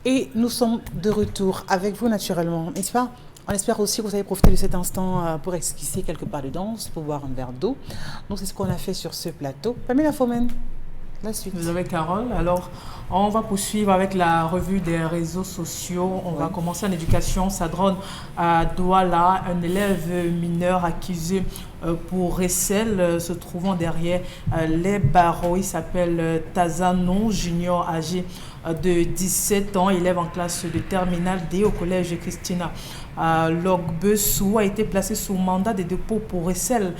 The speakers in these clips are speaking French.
Et nous sommes de retour avec vous naturellement, n'est-ce pas? On espère aussi que vous avez profité de cet instant pour esquisser quelques pas de danse, pour boire un verre d'eau. Donc c'est ce qu'on a fait sur ce plateau. Pamela Fomen, la suite. Vous avez Carole. Alors, on va poursuivre avec la revue des réseaux sociaux. On va commencer en éducation. Ça drone à Douala, un élève mineur accusé pour recel se trouvant derrière les barreaux. Il s'appelle Tazano Junior, âgé de 17 ans, élève en classe de terminale D au collège Christina. Logbessou a été placé sous mandat de dépôt pour recel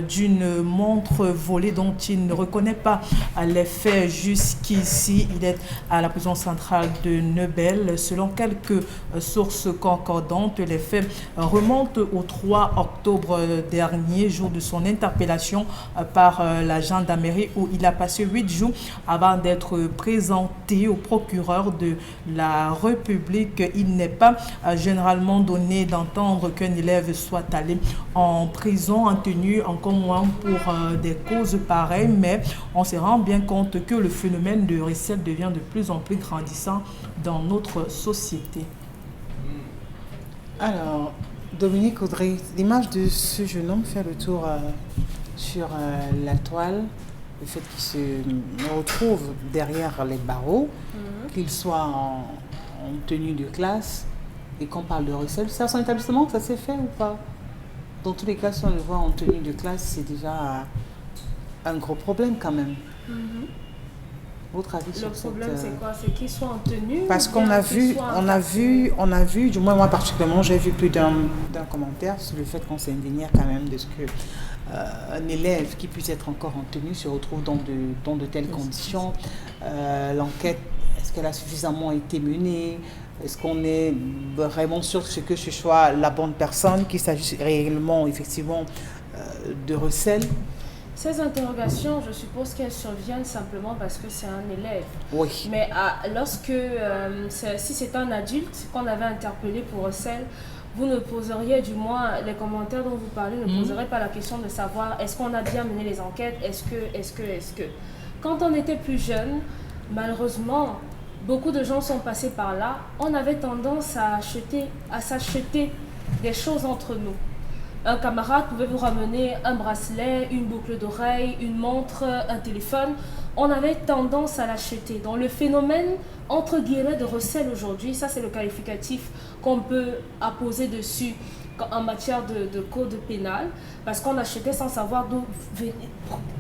d'une montre volée dont il ne reconnaît pas les faits jusqu'ici. Il est à la prison centrale de Nebel. Selon quelques sources concordantes, les faits remontent au 3 octobre dernier, jour de son interpellation par la gendarmerie, où il a passé 8 jours avant d'être présenté au procureur de la République. Il n'est pas généralement donné d'entendre qu'un élève soit allé en prison en tenue encore moins pour des causes pareilles, mais on se rend bien compte que le phénomène de recel devient de plus en plus grandissant dans notre société. Alors, Dominique Audrey, l'image de ce jeune homme fait le tour sur la toile, le fait qu'il se retrouve derrière les barreaux, qu'il soit en tenue de classe, et qu'on parle de recel. C'est à son établissement que ça s'est fait ou pas? Dans tous les cas, si on le voit en tenue de classe, c'est déjà un gros problème quand même. Votre avis sur cette... Le problème, c'est quoi? C'est qu'ils soient en tenue? Parce qu'on a vu, du moins moi particulièrement, j'ai vu plus d'un commentaire sur le fait qu'on s'est indigné quand même de ce que un élève qui puisse être encore en tenue se retrouve dans de telles conditions. L'enquête, est-ce qu'elle a suffisamment été menée? Est-ce qu'on est vraiment sûr que ce soit la bonne personne, qu'il s'agisse réellement, effectivement, de recel? Ces interrogations, je suppose qu'elles surviennent simplement parce que c'est un élève. Oui. Mais si c'est un adulte qu'on avait interpellé pour recel, vous ne poseriez, du moins les commentaires dont vous parlez, ne poseraient pas la question de savoir est-ce qu'on a bien mené les enquêtes, est-ce que. Quand on était plus jeune, malheureusement, beaucoup de gens sont passés par là. On avait tendance à s'acheter des choses entre nous. Un camarade pouvait vous ramener un bracelet, une boucle d'oreille, une montre, un téléphone. On avait tendance à l'acheter. Donc le phénomène, entre guillemets, de recel aujourd'hui, ça c'est le qualificatif qu'on peut apposer dessus en matière de code pénal, parce qu'on achetait sans savoir d'où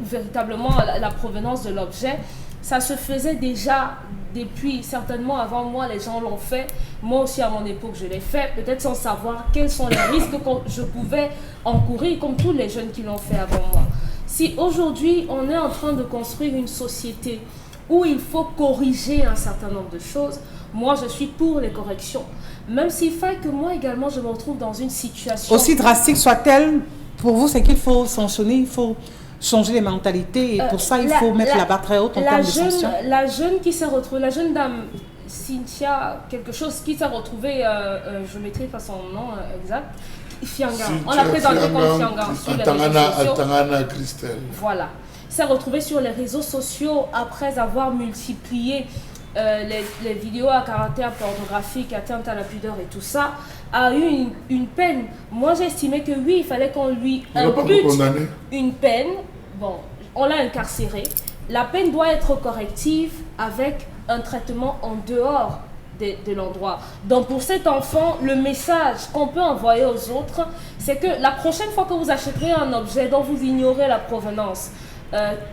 véritablement la provenance de l'objet. Ça se faisait déjà depuis, certainement avant moi, les gens l'ont fait. Moi aussi, à mon époque, je l'ai fait, peut-être sans savoir quels sont les risques que je pouvais encourir, comme tous les jeunes qui l'ont fait avant moi. Si aujourd'hui, on est en train de construire une société où il faut corriger un certain nombre de choses, moi, je suis pour les corrections. Même s'il faille que moi également, je me retrouve dans une situation... Aussi drastique soit-elle, pour vous, c'est qu'il faut sanctionner, il faut changer les mentalités, et pour ça, il faut mettre la barre très haute en termes de sanctions. La jeune qui s'est retrouvée, la jeune dame Cynthia, quelque chose qui s'est retrouvée, je ne maîtrise pas son nom exact, Fianga. On l'a présenté comme Fianga sur les réseaux sociaux. Altangana Christelle. Voilà. S'est retrouvée sur les réseaux sociaux après avoir multiplié les vidéos à caractère pornographique, atteinte à la pudeur et tout ça, a eu une peine. Moi, j'estimais que oui, il fallait qu'on lui impute une peine. Bon, on l'a incarcéré. La peine doit être corrective avec un traitement en dehors de l'endroit. Donc pour cet enfant, le message qu'on peut envoyer aux autres, c'est que la prochaine fois que vous achèterez un objet dont vous ignorez la provenance,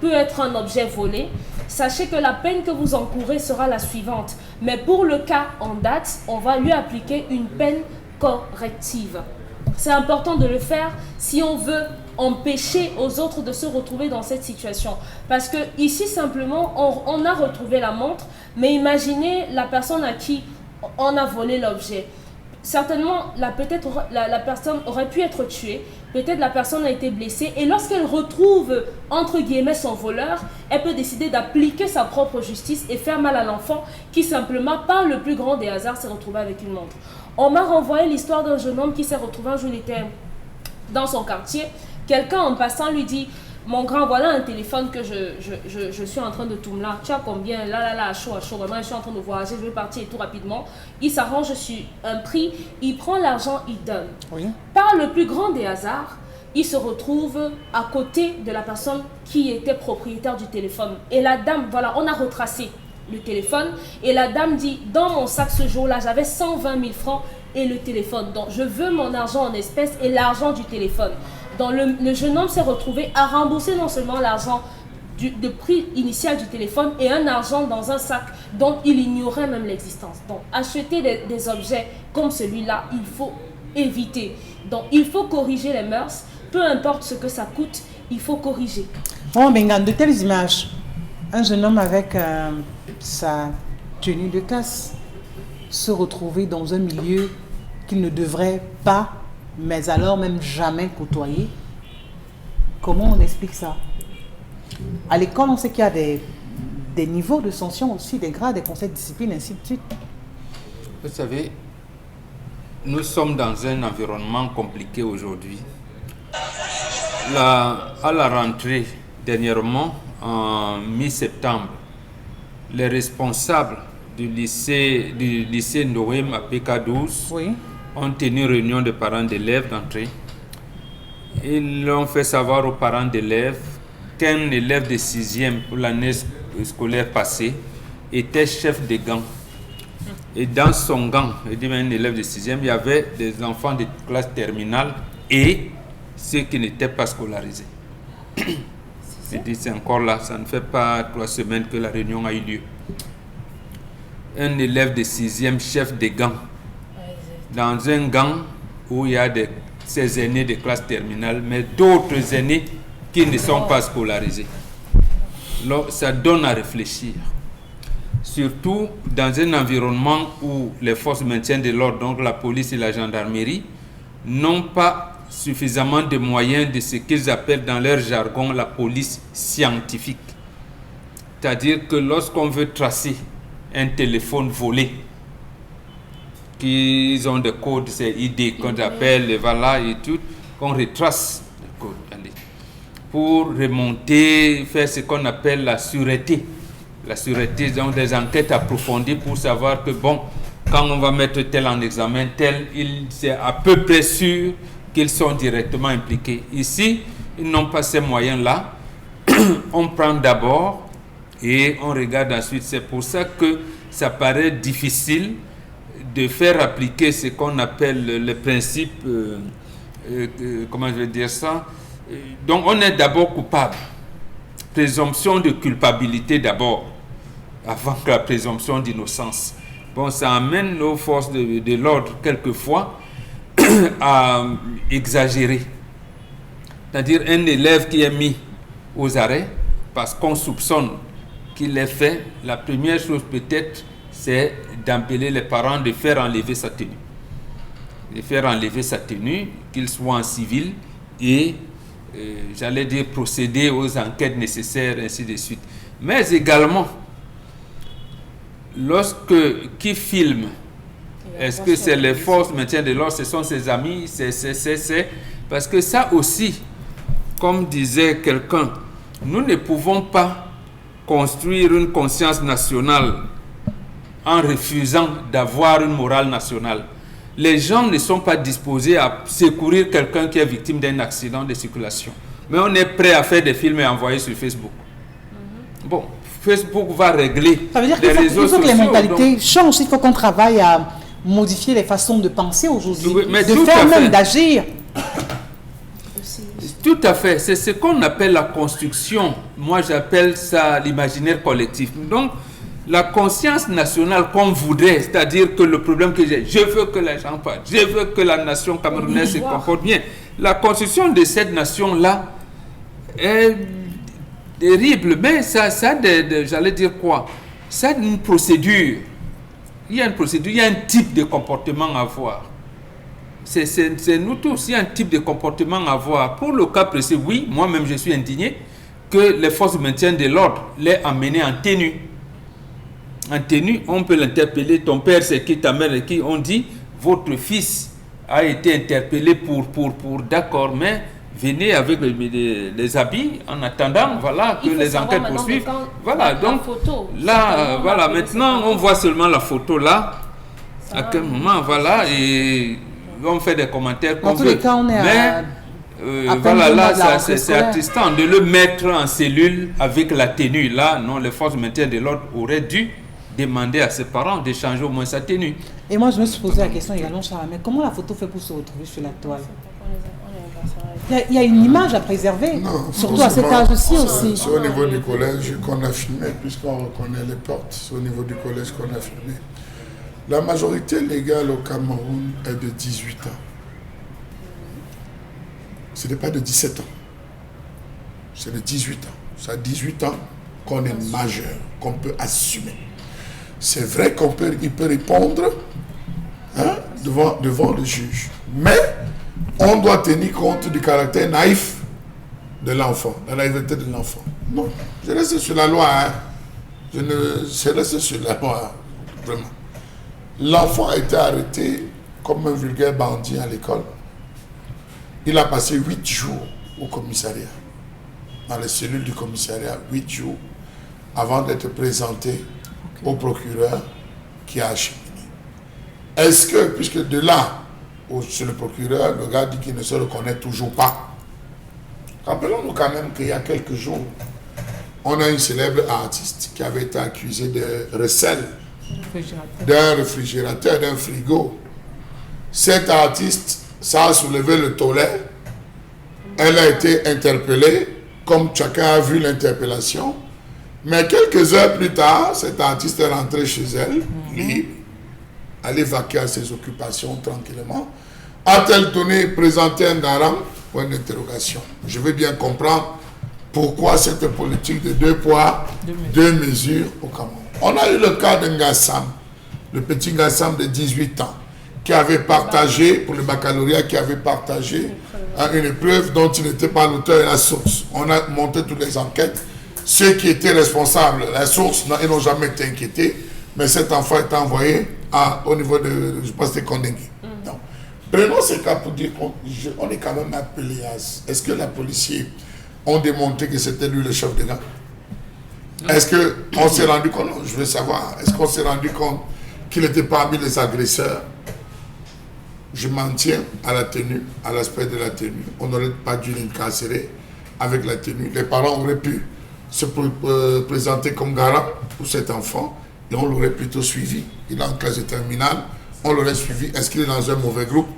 peut être un objet volé, sachez que la peine que vous encourez sera la suivante. Mais pour le cas en date, on va lui appliquer une peine corrective. C'est important de le faire si on veut empêcher aux autres de se retrouver dans cette situation. Parce que ici, simplement, on a retrouvé la montre, mais imaginez la personne à qui on a volé l'objet. Certainement, la personne aurait pu être tuée, peut-être la personne a été blessée, et lorsqu'elle retrouve, entre guillemets, son voleur, elle peut décider d'appliquer sa propre justice et faire mal à l'enfant qui, simplement, par le plus grand des hasards, s'est retrouvé avec une montre. On m'a renvoyé l'histoire d'un jeune homme qui s'est retrouvé un jour, il était dans son quartier. Quelqu'un en passant lui dit mon grand, voilà un téléphone que je suis en train de tourner là. Tu as combien? Là, à chaud, vraiment, je suis en train de voyager, je vais partir et tout rapidement. Il s'arrange sur un prix, il prend l'argent, il donne. Oui. Par le plus grand des hasards, il se retrouve à côté de la personne qui était propriétaire du téléphone. Et la dame, voilà, on a retracé le téléphone. Et la dame dit, dans mon sac ce jour-là, j'avais 120 000 francs et le téléphone. Donc, je veux mon argent en espèces et l'argent du téléphone. Donc, le jeune homme s'est retrouvé à rembourser non seulement l'argent de prix initial du téléphone et un argent dans un sac dont il ignorait même l'existence. Donc, acheter des objets comme celui-là, il faut éviter. Donc, il faut corriger les mœurs. Peu importe ce que ça coûte, il faut corriger. Oh, mais de telles images, un jeune homme avec sa tenue de casse se retrouver dans un milieu qu'il ne devrait pas, mais alors même jamais côtoyer. Comment on explique ça? À l'école, on sait qu'il y a des niveaux de sanction aussi, des grades, des conseils de discipline, ainsi de suite. Vous savez, nous sommes dans un environnement compliqué aujourd'hui. À la rentrée, dernièrement, en mi-septembre, les responsables du lycée Noem à PK12 Oui. ont tenu une réunion de parents d'élèves d'entrée. Ils l'ont fait savoir aux parents d'élèves qu'un élève de 6e pour l'année scolaire passée était chef de gang. Et dans son gang, je dis un élève de 6e, il y avait des enfants de classe terminale et ceux qui n'étaient pas scolarisés. Je dis, c'est encore là, ça ne fait pas 3 semaines que la réunion a eu lieu. Un élève de 6e chef de gang, dans un gang où il y a ces aînés de classe terminale, mais d'autres aînés qui ne sont pas scolarisés. Alors, ça donne à réfléchir. Surtout dans un environnement où les forces de maintien de l'ordre, donc la police et la gendarmerie, n'ont pas suffisamment de moyens de ce qu'ils appellent dans leur jargon la police scientifique. C'est-à-dire que lorsqu'on veut tracer un téléphone volé, qu'ils ont des codes, c'est ID qu'on appelle, voilà et tout, qu'on retrace les codes. Allez. Pour remonter, faire ce qu'on appelle la sûreté. La sûreté, donc des enquêtes approfondies pour savoir que bon, quand on va mettre tel en examen, tel, c'est à peu près sûr qu'ils sont directement impliqués. Ici, ils n'ont pas ces moyens-là. On prend d'abord et on regarde ensuite. C'est pour ça que ça paraît difficile de faire appliquer ce qu'on appelle le principe, comment je vais dire ça. Donc on est d'abord coupable. Présomption de culpabilité d'abord, avant que la présomption d'innocence. Bon, ça amène nos forces de l'ordre quelquefois à exagérer. C'est-à-dire un élève qui est mis aux arrêts parce qu'on soupçonne qu'il ait fait, la première chose peut-être, c'est d'appeler les parents de faire enlever sa tenue. De faire enlever sa tenue, qu'il soit en civil et, j'allais dire, procéder aux enquêtes nécessaires, ainsi de suite. Mais également, qui filme, est-ce que c'est les forces de maintien de l'ordre, ce sont ses amis, c'est... Parce que ça aussi, comme disait quelqu'un, nous ne pouvons pas construire une conscience nationale en refusant d'avoir une morale nationale. Les gens ne sont pas disposés à secourir quelqu'un qui est victime d'un accident de circulation. Mais on est prêt à faire des films et envoyer sur Facebook. Bon, Facebook va régler. Ça veut dire les réseaux sociaux. Il faut que les mentalités changent. Il faut qu'on travaille à modifier les façons de penser aujourd'hui, Oui, mais de tout faire à même, fait. d'agir. Tout à fait. C'est ce qu'on appelle la construction. Moi, j'appelle ça l'imaginaire collectif. Donc, la conscience nationale qu'on voudrait, c'est-à-dire que le problème que j'ai, je veux que les gens parlent, je veux que la nation camerounaise se comporte bien. La construction de cette nation-là est terrible, mais ça j'allais dire quoi? Ça a une procédure. Il y a une procédure, il y a un type de comportement à avoir. C'est nous tous, il y a un type de comportement à avoir. Pour le cas précis, oui, moi-même je suis indigné que les forces de maintien de l'ordre l'aient amené en tenue. En tenue, on peut l'interpeller, ton père c'est qui, ta mère c'est qui, on dit, votre fils a été interpellé pour d'accord, mais venez avec les habits en attendant, voilà, que les enquêtes poursuivent. Voilà, donc là, voilà, maintenant on voit seulement la photo là. À quel moment, voilà, et on fait des commentaires comme ça. Dans tous les cas, on est voilà, là, c'est attristant de le mettre en cellule avec la tenue. Là, non, les forces de maintien de l'ordre auraient dû demander à ses parents de changer au moins sa tenue. Et moi, je me suis posé la question également, Charles, mais comment la photo fait pour se retrouver sur la toile? Il y a une image à préserver, non, surtout à cet âge-ci aussi. C'est au niveau du collège qu'on a filmé, puisqu'on reconnaît les portes. C'est au niveau du collège qu'on a filmé. La majorité légale au Cameroun est de 18 ans. Ce n'est pas de 17 ans. C'est de 18 ans. C'est à 18 ans qu'on est majeur, qu'on peut assumer. C'est vrai qu'il peut répondre devant le juge. Mais on doit tenir compte du caractère naïf de l'enfant, la naïveté de l'enfant. Non, je reste sur la loi. Je reste sur la loi, vraiment. L'enfant a été arrêté comme un vulgaire bandit à l'école. Il a passé 8 jours au commissariat, dans les cellules du commissariat, 8 jours, avant d'être présenté au procureur qui a acheminé. Est-ce que, puisque de là, chez le procureur, le gars dit qu'il ne se reconnaît toujours pas. Rappelons-nous quand même qu'il y a quelques jours, on a une célèbre artiste qui avait été accusée de recel d'un réfrigérateur, d'un frigo. Cette artiste, ça a soulevé le tollé. Elle a été interpellée, comme chacun a vu l'interpellation. Mais quelques heures plus tard, cette artiste est rentrée chez elle, libre. Elle évacuait à ses occupations tranquillement. A-t-elle présenté un garant? Point d'interrogation. Je veux bien comprendre pourquoi cette politique de 2 poids, 2 mesures au Cameroun. On a eu le cas de Ngassam, le petit Ngassam de 18 ans, qui avait partagé, pour le baccalauréat, qui avait partagé une épreuve dont il n'était pas l'auteur et la source. On a monté toutes les enquêtes. Ceux qui étaient responsables, la source, ils n'ont jamais été inquiétés, mais cet enfant est envoyé au niveau de, je pense, de Kondengui. Prenons ce cas pour dire qu'on est quand même appelé à... Est-ce que les policiers ont démontré que c'était lui le chef de gang? Est-ce qu'on s'est rendu compte? Je veux savoir. Est-ce qu'on s'est rendu compte qu'il était parmi les agresseurs? Je m'en tiens à la tenue, à l'aspect de la tenue. On n'aurait pas dû l'incarcérer avec la tenue. Les parents auraient pu se présenter comme garant pour cet enfant et on l'aurait plutôt suivi. Il est en classe de terminale, on l'aurait suivi, inscrit dans un mauvais groupe.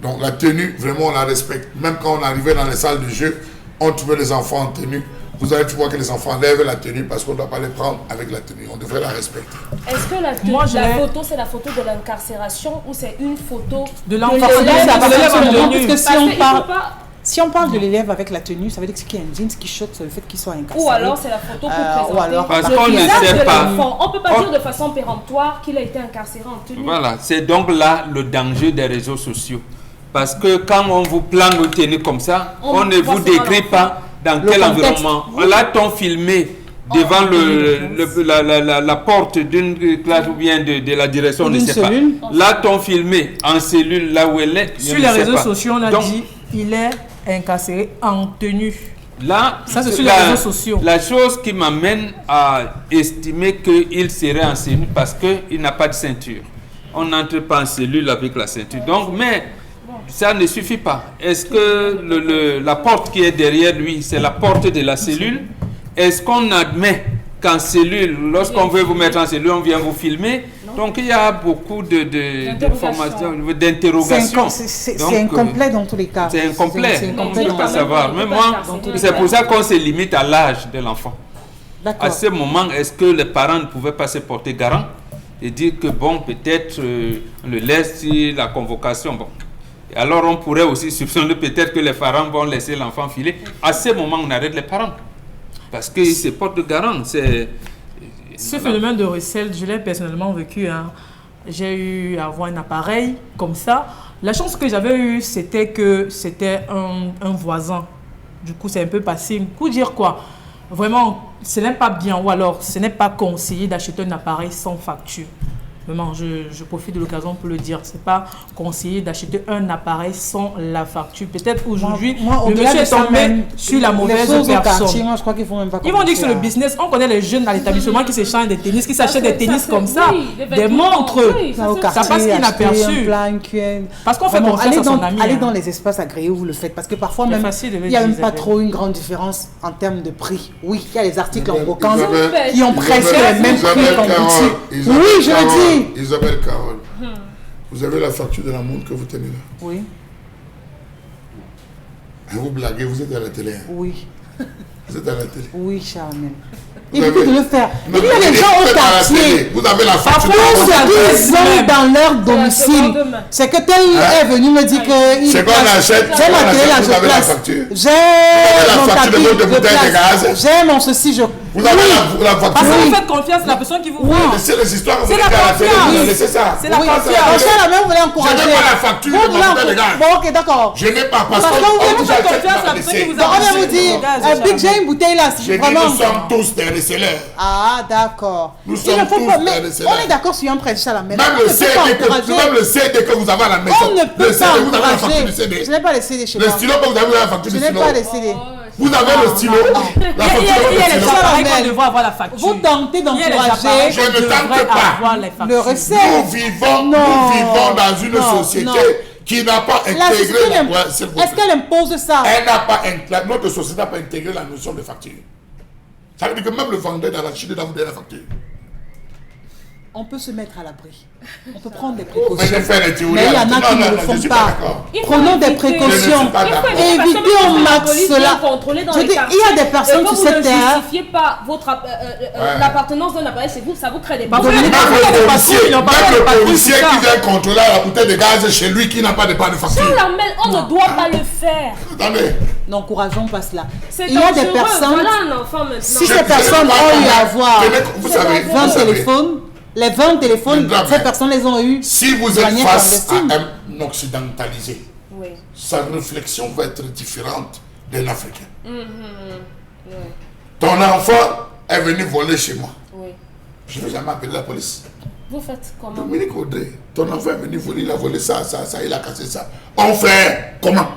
Donc la tenue, vraiment, on la respecte. Même quand on arrivait dans les salles de jeu, on trouvait les enfants en tenue. Vous avez pu voir que les enfants lèvent la tenue parce qu'on ne doit pas les prendre avec la tenue. On devrait la respecter. Est-ce que la photo, c'est la photo de l'incarcération ou c'est une photo de l'enfant? Si on parle de l'élève avec la tenue, ça veut dire qu'il y a un jeans qui choque sur le fait qu'il soit incarcéré. Ou alors c'est la photo pour présenter. Ou alors, parce qu'on ne sait pas. On ne peut pas dire de façon péremptoire qu'il a été incarcéré en tenue. Voilà, c'est donc là le danger des réseaux sociaux. Parce que quand on vous plante une tenue comme ça, on ne vous décrit pas dans quel environnement. Là, t'ont filmé devant la porte d'une classe ou bien de la direction, on ne sait pas. Là, t'ont filmé en cellule, là où elle est. Sur les réseaux sociaux, on a dit il est incarcéré en tenue. Là, ça c'est sur les réseaux sociaux. La chose qui m'amène à estimer qu'il serait en cellule parce qu'il n'a pas de ceinture. On n'entre pas en cellule avec la ceinture. Donc, mais ça ne suffit pas. Est-ce que la porte qui est derrière lui, c'est la porte de la cellule? Est-ce qu'on admet qu'en cellule, lorsqu'on veut vous mettre en cellule, on vient vous filmer? Donc il y a beaucoup d'informations, d'interrogations. C'est incomplet dans tous les cas. C'est incomplet, on ne peut pas savoir. Même moi, c'est pour ça qu'on se limite à l'âge de l'enfant. À ce moment, est-ce que les parents ne pouvaient pas se porter garant et dire que bon, peut-être on le laisse si la convocation, bon. Alors on pourrait aussi soupçonner peut-être que les parents vont laisser l'enfant filer. À ce moment, on arrête les parents. Parce qu'ils se portent garant. Ce phénomène de recel, je l'ai personnellement vécu. J'ai eu à avoir un appareil comme ça. La chance que j'avais eue, c'était que c'était un voisin. Du coup, c'est un peu passé. Pour dire quoi? Vraiment, ce n'est pas bien ou alors ce n'est pas conseillé d'acheter un appareil sans facture. vraiment, je profite de l'occasion pour le dire. C'est pas conseillé d'acheter un appareil sans la facture. Peut-être aujourd'hui, le monsieur est tombé sur la mauvaise personne. Moi, je crois qu'ils font même pas. Ils vont dire que c'est le business. On connaît les jeunes à l'établissement qui s'échangent des tennis, qui s'achètent des tennis comme ça, des montres. Ça passe inaperçu. Parce qu'on fait confiance à son ami. Allez dans les espaces agréés où vous le faites. Parce que parfois, même, il n'y a même pas trop une grande différence en termes de prix. Oui, il y a les articles en brocante qui ont presque les mêmes prix qu'en boutique. Oui, je le dis. Isabelle Carole, vous avez la facture de la montre que vous tenez là? Oui. Vous blaguez, vous êtes à la télé. Oui. Vous êtes à la télé. Oui, Charmel. Évitez de le faire. Non, Il y a des gens au quartier. Vous avez la facture. Parfois, ce qu'ils ont dans leur domicile, c'est que tel est venu me dire que... C'est qu'on achète. J'ai ma télé, vous avez la facture. J'ai mon tapis de bouteille de gaz. J'ai mon ceci, je... Vous avez la facture. Parce que vous faites confiance à la personne qui vous vend. C'est les histoires que vous C'est la mettez à la télé. confiance. Vous laissez ça. C'est la Oui, confiance. la même, vous voulez encourager. Je n'ai pas la facture de ma bouteille de gaz. Bon, ok, d'accord. Je n'ai pas parce Parce que qu'on vous vous faites achète confiance à par la personne qui laisser. vous a On vient vous acheté dire, le gaz, Big, j'ai une bouteille là, J'ai dit vraiment... nous sommes tous des receleurs. Ah, d'accord. Nous Il sommes ne faut tous pas... des Mais receleurs. on est d'accord sur un prêt à la maison. Même le CD que vous avez à la maison. On ne peut Le CD, pas vous avez la facture encourager. du CD. Je n'ai pas les CD chez Le moi. stylo que vous avez la facture Je du n'ai stylo. pas les CD. Vous avez le stylo. La Il y facture a du les stylo. appareils qu'on devrait avoir la facture. Vous tentez Il y a les d'encourager appareils Je qu'on ne devrait tente pas. avoir les factures. le recette. Nous vivons dans une société non. qui n'a pas La intégré société la n'im- s'il vous Est-ce plaît. qu'elle impose ça? Elle n'a pas notre société n'a pas intégré la notion de facture. Ça veut dire que même le vendeur dans la Chine doit vous donner la facture. On peut se mettre à l'abri. On peut prendre des Mais précautions. je fais les théories. Mais il y en a qui ne le je font suis pas. d'accord. Prenons des Je ne précautions. suis pas d'accord. Évitez au max cela. Je dis, il y a des personnes sur cette terre. Vous ne justifiez pas votre l'appartenance d'un appareil chez vous, ça vous crée des Parce que problèmes. les parents, il y a des patrouilles, ils n'ont pas Même de le patrouille, policier c'est ça. qui vient contrôler la bouteille de gaz chez lui qui n'a pas de part de facture. Charlamel, on ne doit pas le faire. Attendez. N'encourageons pas cela. C'est Il y a des dangereux. personnes. Voilà un enfant maintenant. Si Je- ces personnes je- ont eu à avoir Vous savez, 20 vous savez, téléphones, les 20 téléphones, Le drame, ces hein. personnes les ont eu. si vous êtes Douanier face à clandestine. un occidentalisé, Oui. sa réflexion va être différente d'un Africain. Ton enfant est venu voler chez moi. Oui. Je ne vais jamais appeler la police. Vous faites comment? Dominique Audrey, ton enfant est venu voler, il a volé ça, il a cassé ça. On fait comment?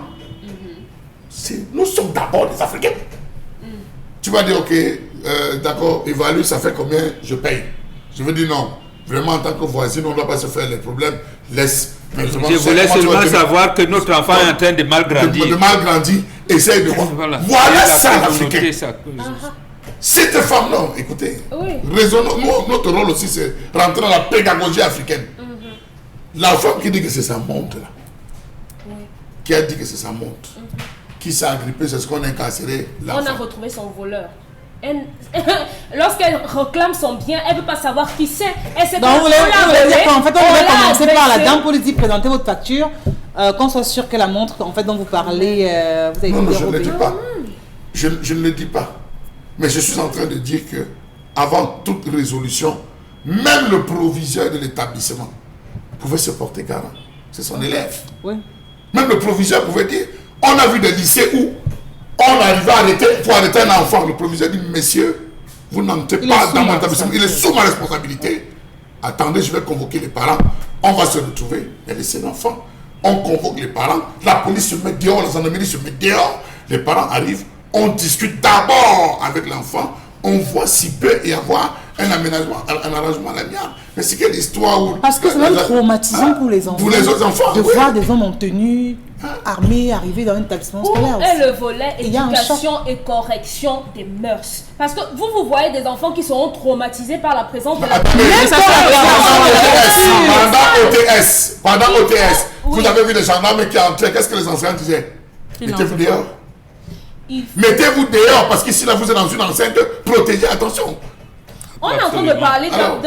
Nous sommes d'abord des Africains. Tu vas dire, ok, d'accord, évalue, ça fait combien, je paye. Je veux dire non. Vraiment, en tant que voisine, on ne doit pas se faire les problèmes. Laisse. Mais Je voulais seulement savoir que notre enfant est en train de mal grandir. De mal grandir, essaye de voir. Voilà, Voilà ça, l'Africain. l'Africain. Cette femme, non, écoutez, Oui. raisonnons. Notre rôle aussi, c'est rentrer dans la pédagogie africaine. La femme qui dit que c'est sa montre, là, qui a dit que c'est sa montre, qui s'est agrippée, c'est ce qu'on a incarcéré. On a retrouvé son voleur. Lorsqu'elle réclame son bien, elle ne peut pas savoir qui c'est. Elle sait Donc, vous voulez dire qu'en fait, on devrait commencer par la dame politique, présenter votre facture, qu'on soit sûr que la montre, en fait, dont vous parlez, vous avez Non, été je ne le dérobée. dis pas. Je ne le dis pas. Mais je suis en train de dire que, avant toute résolution, même le proviseur de l'établissement pouvait se porter garant. C'est son élève. Oui. Même le proviseur pouvait dire, on a vu des lycées où on arrivait à arrêter, pour arrêter un enfant. Le proviseur dit, messieurs, vous n'entrez Il pas est sous dans ma mon établissement. Il est sous ma responsabilité. Attendez, je vais convoquer les parents. On va se retrouver et laisser l'enfant. On convoque les parents. La police se met dehors, la gendarmerie se met dehors. Les parents arrivent. On discute d'abord avec l'enfant. On voit s'il peut y avoir un aménagement, un arrangement à l'amiable. Mais c'est quelle histoire où... Parce que c'est même traumatisant pour les enfants. Pour les autres enfants, de oui. voir des hommes en tenue, armés, arriver dans un établissement Où scolaire. est aussi. le volet Il y a un éducation et correction des mœurs? Parce que vous voyez des enfants qui seront traumatisés par la présence de la Même ça, pendant OTS, Oui. vous avez vu des gendarmes qui entraient, qu'est-ce que les enseignants disaient? Mettez-vous dehors. Mettez-vous dehors, parce qu'ici, là, vous êtes dans une enceinte protégée. Attention. On est en train de parler Alors.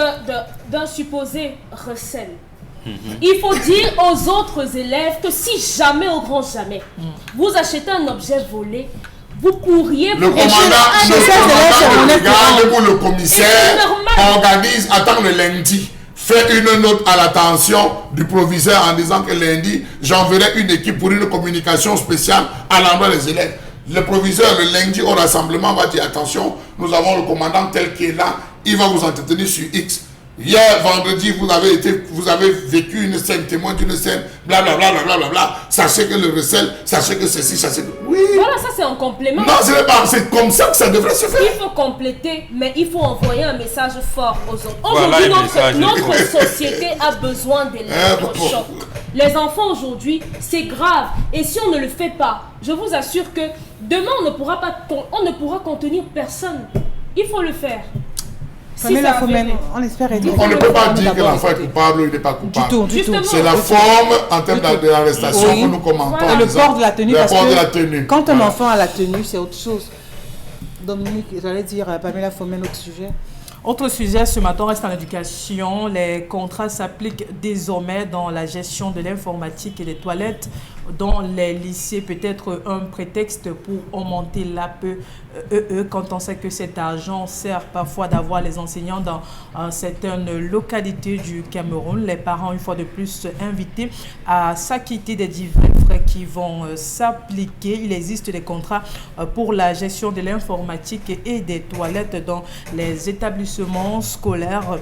d'un supposé recel. Il faut dire aux autres élèves que si jamais, au grand jamais, vous achetez un objet volé, vous pourriez... Le commandant de brigade ou le commissaire organise, attend le lundi, fait une note à l'attention du proviseur en disant que lundi, j'enverrai une équipe pour une communication spéciale à l'endroit des élèves. Le proviseur, le lundi au rassemblement, va dire attention, nous avons le commandant tel qu'il est là, il va vous entretenir sur X. Hier, vendredi, vous avez vécu une scène, témoin d'une scène, blablabla, blablabla. Sachez que le recel, sachez que ceci, sachez que... Oui. Voilà, ça c'est un complément. Non, c'est comme ça que ça devrait se faire. Il faut compléter, mais il faut envoyer un message fort aux autres. Voilà, Aujourd'hui, notre société a besoin d'électrochocs. Les enfants aujourd'hui, c'est grave. Et si on ne le fait pas, je vous assure que demain, on ne pourra contenir personne. Il faut le faire. Pamela Phomène, on espère être... On ne peut pas dire que l'enfant est coupable ou il n'est pas coupable. Du tout. C'est la forme en termes d'arrestation que nous commentons. Et le port de la tenue, parce que quand un enfant a la tenue, c'est autre chose. Dominique, j'allais dire Pamela Phomène, autre sujet. Autre sujet, ce matin, reste en éducation. Les contrats s'appliquent désormais dans la gestion de l'informatique et des toilettes dans les lycées. Peut-être un prétexte pour augmenter l'APE quand on sait que cet argent sert parfois d'avoir les enseignants dans certaines localités du Cameroun. Les parents, une fois de plus, invités à s'acquitter des divers frais qui vont s'appliquer. Il existe des contrats pour la gestion de l'informatique et des toilettes dans les établissements scolaires.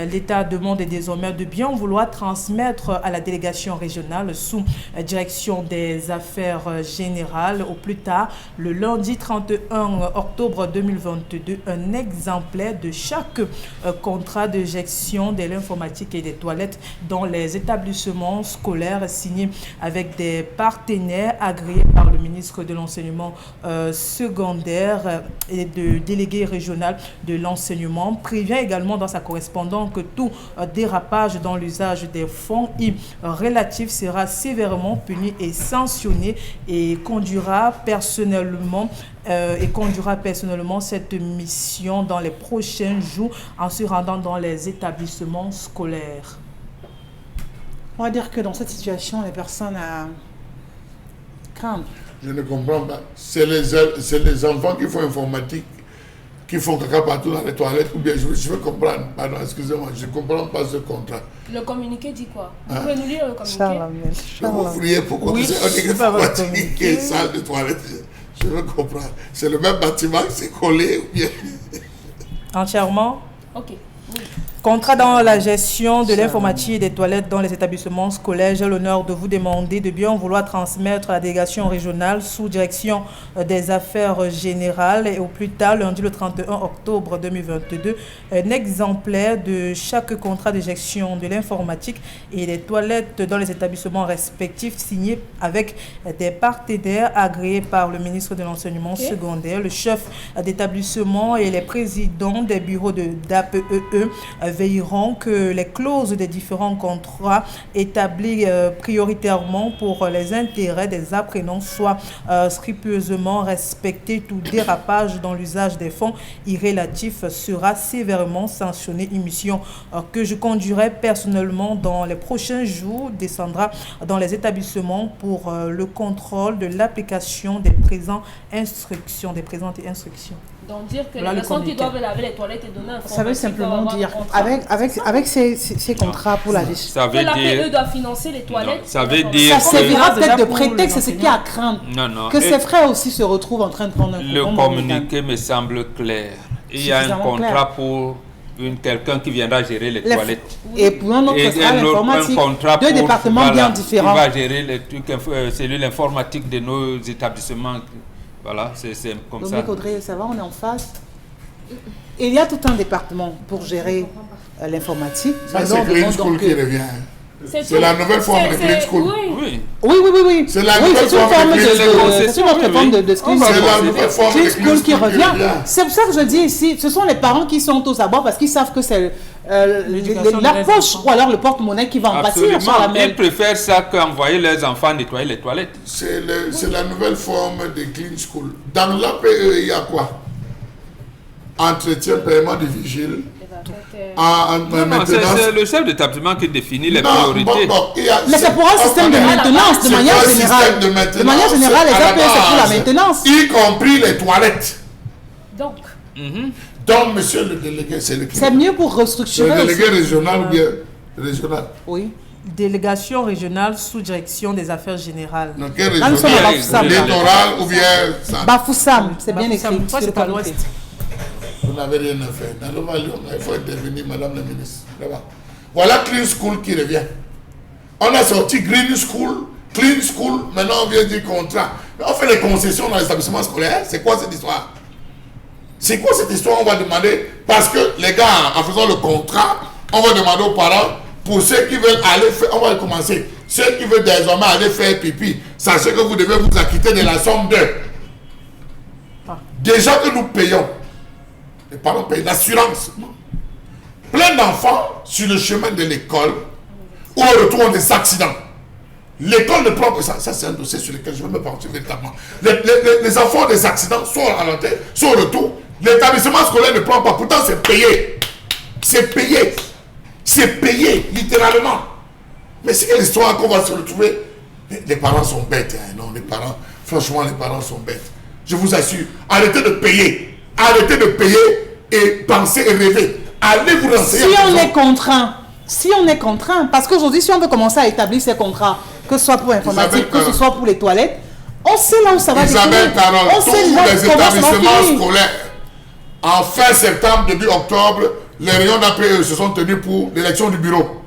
L'État demande désormais de bien vouloir transmettre à la délégation régionale sous direction des affaires générales au plus tard le lundi 31 octobre 2022 un exemplaire de chaque contrat de gestion de l'informatique et des toilettes dans les établissements scolaires signé avec des partenaires agréés par le ministre de l'enseignement secondaire et de délégué régional de l'enseignement. Prévient également dans sa correspondance que tout dérapage dans l'usage des fonds relatifs sera sévèrement puni et sanctionné et conduira personnellement cette mission dans les prochains jours en se rendant dans les établissements scolaires. On va dire que dans cette situation, les personnes à craindre. Je ne comprends pas. C'est les enfants qui font informatique, qui font caca partout dans les toilettes, ou bien je veux comprendre. Pardon, excusez-moi, je ne comprends pas ce contrat. Le communiqué dit quoi? Vous pouvez nous lire le communiqué? Vous priez pourquoi oui, c'est un informatique et salle de toilette. Je veux comprendre. C'est le même bâtiment qui s'est collé ou bien... Entièrement? Ok. Oui. Contrat dans la gestion de l'informatique et des toilettes dans les établissements scolaires. J'ai l'honneur de vous demander de bien vouloir transmettre à la délégation régionale sous direction des affaires générales et au plus tard, lundi le 31 octobre 2022, un exemplaire de chaque contrat de gestion de l'informatique et des toilettes dans les établissements respectifs signé avec des partenaires agréés par le ministre de l'enseignement secondaire, le chef d'établissement et les présidents des bureaux d'APEE veilleront que les clauses des différents contrats établis prioritairement pour les intérêts des apprenants soient scrupuleusement respectés. Tout dérapage dans l'usage des fonds irrélatifs sera sévèrement sanctionné. Une mission que je conduirai personnellement dans les prochains jours descendra dans les établissements pour le contrôle de l'application des présentes instructions. Donc dire que les personnes qui doivent laver les toilettes et donner un fonds. Ça veut simplement dire, avec ces contrats pour la gestion. Ça veut dire... l'APE doit financer les toilettes. Non, ça veut dire ça servira peut-être de prétexte, c'est ce qui a à craindre. Non. Que ces frères aussi se retrouvent en train de prendre un Le communiqué me semble clair. Il y a un contrat pour quelqu'un qui viendra gérer les toilettes. Et pour un autre, ce sera l'informatique. Deux départements bien différents. Qui va gérer les trucs, celui l'informatique de nos établissements. Voilà, c'est comme ça. Donc, Audrey, ça va, on est en face. Il y a tout un département pour gérer l'informatique. Ça, c'est Clean School qui revient. C'est la nouvelle forme de Clean School. Oui. C'est la nouvelle forme de Clean School qui revient. C'est pour ça que je dis ici, ce sont les parents qui sont aux abords parce qu'ils savent que c'est la poche ou alors le porte-monnaie qui va en bâtir sur la même. Ils préfèrent ça qu'envoyer leurs enfants nettoyer les toilettes. C'est la nouvelle forme de Clean School. Dans l'APE, il y a quoi? Entretien, paiement de vigile. C'est le chef d'établissement qui définit les priorités. Mais c'est pour un système de maintenance de manière générale. De manière générale, les APE, c'est pour la maintenance. Y compris les toilettes. Donc, monsieur le délégué, c'est mieux pour restructurer. Le délégué régional ou bien régional? Oui. Délégation régionale sous direction des affaires générales. Donc, quel régional? Littoral ou bien... Bafoussam, c'est bien écrit. C'est à l'ouest. Vous n'avez rien à faire. Dans le Mali, il faut intervenir, madame la ministre. là-bas. Voilà Clean School qui revient. On a sorti Green School, Clean School, maintenant on vient dire contrat. On fait les concessions dans l'établissement scolaire. C'est quoi cette histoire? C'est quoi cette histoire? On va demander, parce que les gars, en faisant le contrat, on va demander aux parents, pour ceux qui veulent aller faire, on va commencer. Ceux qui veulent désormais aller faire pipi, sachez que vous devez vous acquitter de la somme de. Déjà que nous payons, les parents payent l'assurance. Plein d'enfants sur le chemin de l'école, où on retrouve des accidents. L'école ne prend que ça. Ça, c'est un dossier sur lequel je vais me pencher véritablement. Les enfants des accidents sont à l'entrée, sont au retour. L'établissement scolaire ne prend pas. Pourtant, c'est payé. C'est payé. C'est payé, littéralement. Mais c'est quelle histoire qu'on va se retrouver? Les parents sont bêtes. Hein. Non, les parents, franchement, les parents sont bêtes. Je vous assure. Arrêtez de payer. Arrêtez de payer et pensez et rêver. Allez vous renseigner. Si on est contraint, parce qu'aujourd'hui, si on veut commencer à établir ces contrats, que ce soit pour l'informatique, que ce soit pour les toilettes, on sait là où ça va définir. Isabelle Caron, tous les établissements scolaires, en fin septembre, début octobre, les réunions d'APE se sont tenues pour l'élection du bureau.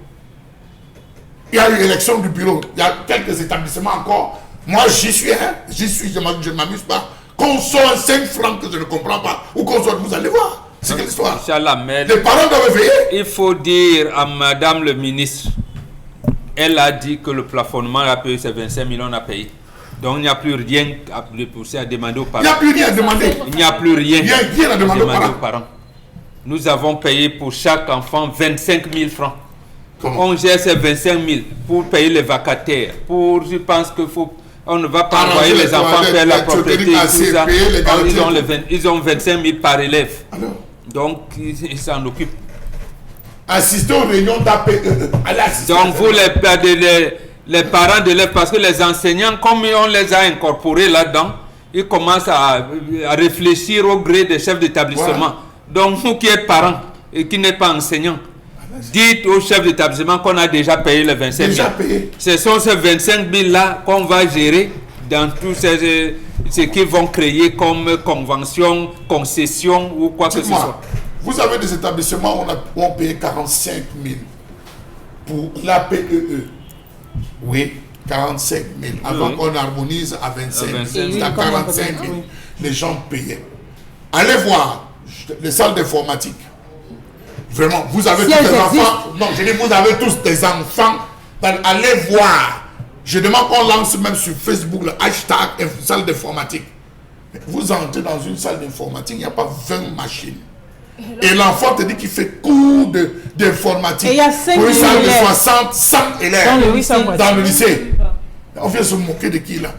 Il y a eu l'élection du bureau. Il y a quelques établissements encore. Moi, j'y suis, je ne m'amuse pas. Qu'on soit 5 francs que je ne comprends pas, ou qu'on soit, vous allez voir. C'est quelle histoire? Les parents doivent veiller. Il faut dire à Madame le ministre, elle a dit que le plafonnement à payer c'est 25 millions à payer. Donc il n'y a plus rien à pousser à demander aux parents. Il n'y a plus rien à demander. Il n'y a plus rien à demander aux parents. Nous avons payé pour chaque enfant 25 000 francs. Comment? On gère ces 25 000 pour payer les vacataires. Je pense qu'il faut... On ne va pas envoyer les enfants faire la propriété et tout ça. Ils ont 25 000 par élève. Alors? Donc, ils s'en occupent. Assistez aux réunions d'APE. Donc, vous, les parents d'élèves, parce que les enseignants, comme on les a incorporés là-dedans, ils commencent à réfléchir au gré des chefs d'établissement. Voilà. Donc, vous qui êtes parents et qui n'êtes pas enseignants, dites aux chefs d'établissement qu'on a déjà payé les 25 000. Ce sont ces 25 000 là qu'on va gérer dans tous ce qu'ils vont créer comme convention, concession ou quoi que ce soit. Vous avez des établissements où on paye 45 000 pour l'APEE. Oui, 45 000. Avant qu'on harmonise à 25 000. C'est à 45 000. Les gens payaient. Allez voir les salles d'informatique. Vraiment, vous avez tous des enfants. Non, je dis vous avez tous des enfants. Allez voir. Je demande qu'on lance même sur Facebook le hashtag salle d'informatique. Vous entrez dans une salle d'informatique, il n'y a pas 20 machines. Et l'enfant te dit qu'il fait cours d'informatique. Et il y a 5 pour une salle de élèves. 60, 100 élèves. Dans le lycée. On vient se moquer de qui là?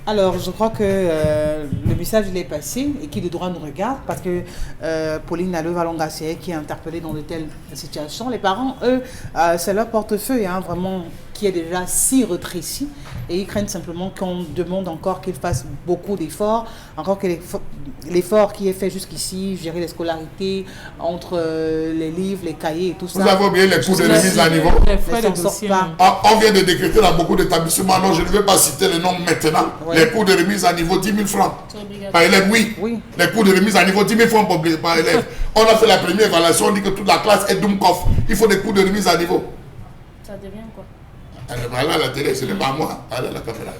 Alors, je crois que le message il est passé et qui de droit nous regarde parce que Pauline Naleva-Longassier qui est interpellée dans de telles situations, les parents, eux, c'est leur portefeuille, hein, vraiment, qui est déjà si rétréci et ils craignent simplement qu'on demande encore qu'ils fassent beaucoup d'efforts, encore que l'effort qui est fait jusqu'ici, gérer les scolarités entre les livres, les cahiers et tout ça. Vous avez oublié les coûts de remise à niveau. On vient de décréter dans beaucoup d'établissements, non, je ne vais pas citer les noms maintenant, oui. Les coûts de remise à niveau 10 000 francs par élève, oui. Les coûts de remise à niveau 10 000 francs par élève. On a fait la première évaluation, on dit que toute la classe est Dumkov. Il faut des coûts de remise à niveau. Ça devient quoi? Là, la télé, ce n'est pas moi. Allez, la caméra.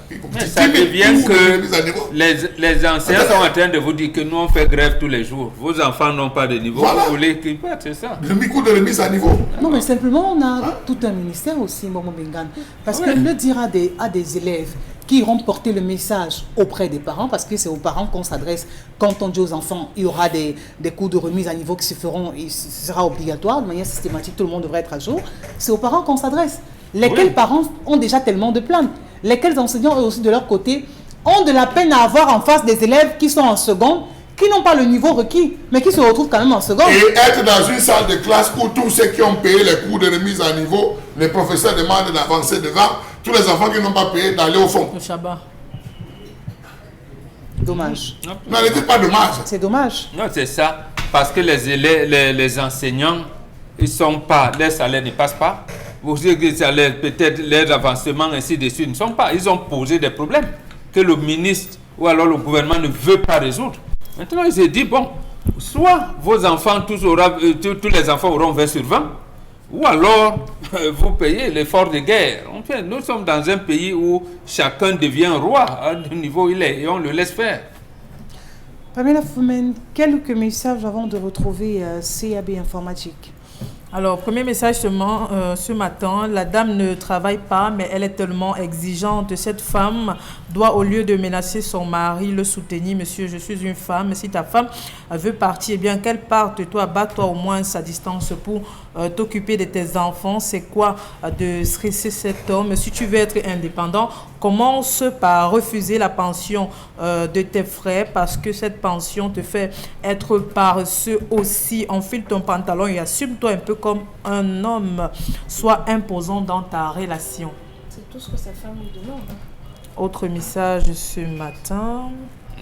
Ça devient que les anciens sont en train de vous dire que nous, on fait grève tous les jours. Vos enfants n'ont pas de niveau. Voilà. Vous voulez qu'ils partent, c'est ça. Le micro de remise à niveau. Non, mais simplement, on a tout un ministère aussi, Momo Bengan. Parce que le dire à des élèves qui iront porter le message auprès des parents, parce que c'est aux parents qu'on s'adresse. Quand on dit aux enfants, il y aura des cours de remise à niveau qui se feront, et ce sera obligatoire, de manière systématique, tout le monde devrait être à jour. C'est aux parents qu'on s'adresse. Lesquels parents ont déjà tellement de plaintes. Lesquels enseignants, eux aussi, de leur côté, ont de la peine à avoir en face des élèves qui sont en seconde, qui n'ont pas le niveau requis, mais qui se retrouvent quand même en seconde. Et être dans une salle de classe où tous ceux qui ont payé les cours de remise à niveau, les professeurs demandent d'avancer devant, tous les enfants qui n'ont pas payé d'aller au fond. Le Shabbat. Dommage. Non, ne dites pas dommage. C'est dommage. Non, c'est ça. Parce que les enseignants, ils sont pas, les salaires ne passent pas. Vous savez que les salaires, peut-être les avancements, ainsi de suite, ne sont pas. Ils ont posé des problèmes que le ministre ou alors le gouvernement ne veut pas résoudre. Maintenant, ils se disent, bon, soit vos enfants, tous les enfants auront 20 sur 20, ou alors vous payez l'effort de guerre. Enfin, nous sommes dans un pays où chacun devient roi du niveau où il est et on le laisse faire. Pamela Foumen, quelques messages avant de retrouver CAB Informatique. Alors, premier message seulement ce matin, la dame ne travaille pas, mais elle est tellement exigeante. Cette femme doit, au lieu de menacer son mari, le soutenir. Monsieur, je suis une femme. Si ta femme veut partir, eh bien qu'elle parte. Toi, bats-toi au moins sa distance pour t'occuper de tes enfants. C'est quoi de stresser cet homme? Si tu veux être indépendant, commence par refuser la pension de tes frères, parce que cette pension te fait être paresseux aussi. Enfile ton pantalon et assume-toi un peu comme un homme. Sois imposant dans ta relation. C'est tout ce que sa femme lui demande. Autre message ce matin.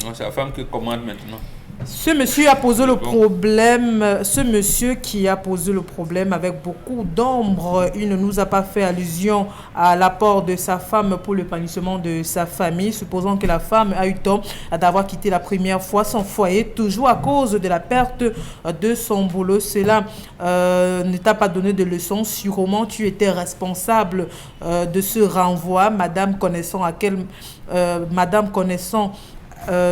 Non, c'est la femme qui commande maintenant. Ce monsieur a posé le problème, ce monsieur qui a posé le problème avec beaucoup d'ombre, il ne nous a pas fait allusion à l'apport de sa femme pour l'épanouissement de sa famille. Supposons que la femme a eu tort d'avoir quitté la première fois son foyer, toujours à cause de la perte de son boulot. Cela ne t'a pas donné de leçon. Sûrement, tu étais responsable de ce renvoi. Madame connaissant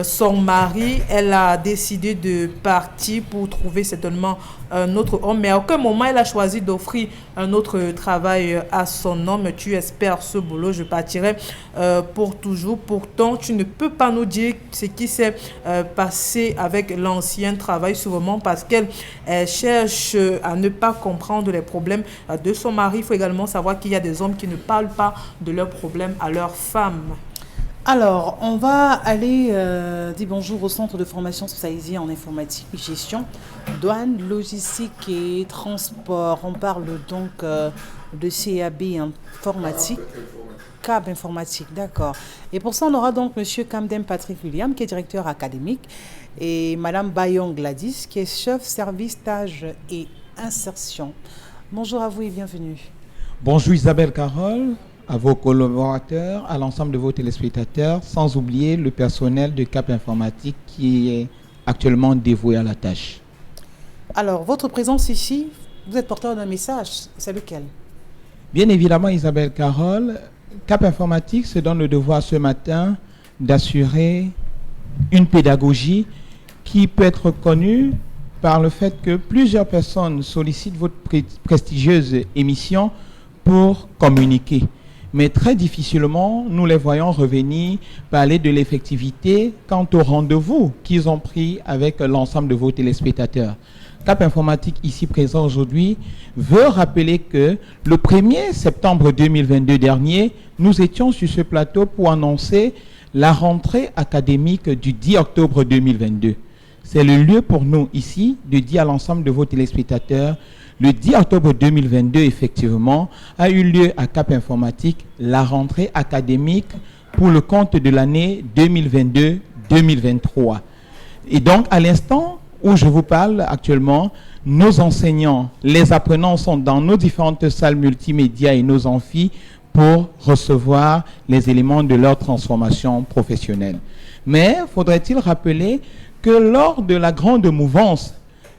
son mari, elle a décidé de partir pour trouver certainement un autre homme, mais à aucun moment elle a choisi d'offrir un autre travail à son homme. Tu espères ce boulot, je partirai pour toujours. Pourtant, tu ne peux pas nous dire ce qui s'est passé avec l'ancien travail, sûrement parce qu'elle cherche à ne pas comprendre les problèmes de son mari. Il faut également savoir qu'il y a des hommes qui ne parlent pas de leurs problèmes à leurs femmes. Alors, on va aller dire bonjour au centre de formation spécialisé en informatique et gestion, douane, logistique et transport. On parle donc de CAB informatique, CAB informatique, d'accord. Et pour ça, on aura donc M. Kamdem Patrick William, qui est directeur académique, et Mme Bayong Gladys, qui est chef service stage et insertion. Bonjour à vous et bienvenue. Bonjour Isabelle Carole, à vos collaborateurs, à l'ensemble de vos téléspectateurs, sans oublier le personnel de CAP Informatique qui est actuellement dévoué à la tâche. Alors, votre présence ici, vous êtes porteur d'un message, c'est lequel? Bien évidemment Isabelle Carole, CAP Informatique se donne le devoir ce matin d'assurer une pédagogie qui peut être connue par le fait que plusieurs personnes sollicitent votre prestigieuse émission pour communiquer. Mais très difficilement, nous les voyons revenir parler de l'effectivité quant au rendez-vous qu'ils ont pris avec l'ensemble de vos téléspectateurs. CAP Informatique, ici présent aujourd'hui, veut rappeler que le 1er septembre 2022 dernier, nous étions sur ce plateau pour annoncer la rentrée académique du 10 octobre 2022. C'est le lieu pour nous ici de dire à l'ensemble de vos téléspectateurs: le 10 octobre 2022, effectivement, a eu lieu à CAP Informatique la rentrée académique pour le compte de l'année 2022-2023. Et donc, à l'instant où je vous parle actuellement, nos enseignants, les apprenants sont dans nos différentes salles multimédia et nos amphis pour recevoir les éléments de leur transformation professionnelle. Mais faudrait-il rappeler que lors de la grande mouvance